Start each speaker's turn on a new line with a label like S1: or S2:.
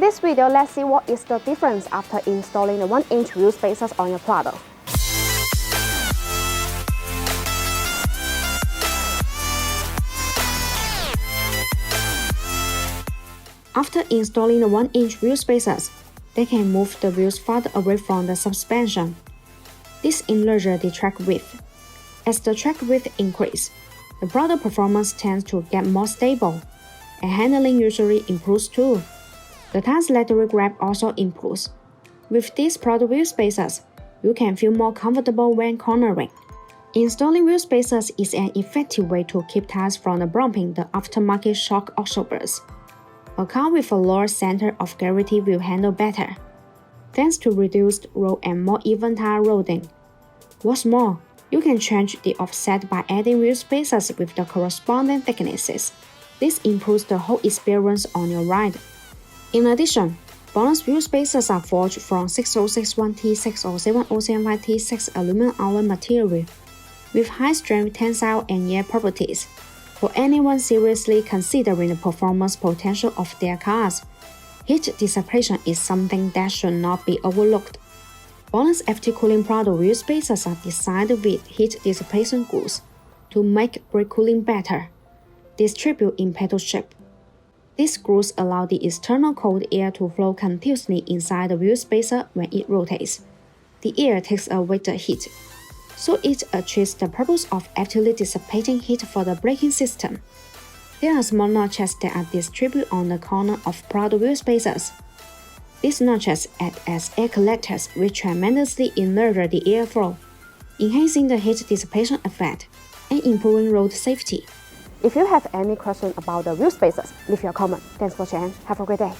S1: this video, let's see what is the difference after installing the 1-inch wheel spacers on your Prado. After installing the 1-inch wheel spacers, they can move the wheels farther away from the suspension. This enlarges the track width. As the track width increases, the Prado performance tends to get more stable, and handling usually improves too. The tire's lateral grip also improves. With these Prado wheel spacers, you can feel more comfortable when cornering. Installing wheel spacers is an effective way to keep tires from bumping the aftermarket shock absorbers. A car with a lower center of gravity will handle better, thanks to reduced roll and more even tire loading. What's more, you can change the offset by adding wheel spacers with the corresponding thicknesses. This improves the whole experience on your ride. In addition, BONOSS wheel spacers are forged from 6061T, 607075T6 aluminum alloy material with high-strength tensile and air properties. For anyone seriously considering the performance potential of their cars, heat dissipation is something that should not be overlooked. BONOSS FT Cooling Prado wheel spacers are designed with heat dissipation grooves to make brake cooling better, distribute in pedal shape. These grooves allow the external cold air to flow continuously inside the wheel spacer when it rotates. The air takes away the heat, so it achieves the purpose of actively dissipating heat for the braking system. There are small notches that are distributed on the corner of Prado wheel spacers. These notches act as air collectors which tremendously enlarge the airflow, enhancing the heat dissipation effect and improving road safety. If you have any question about the wheel spacers, leave your comment. Thanks for watching. Have a great day.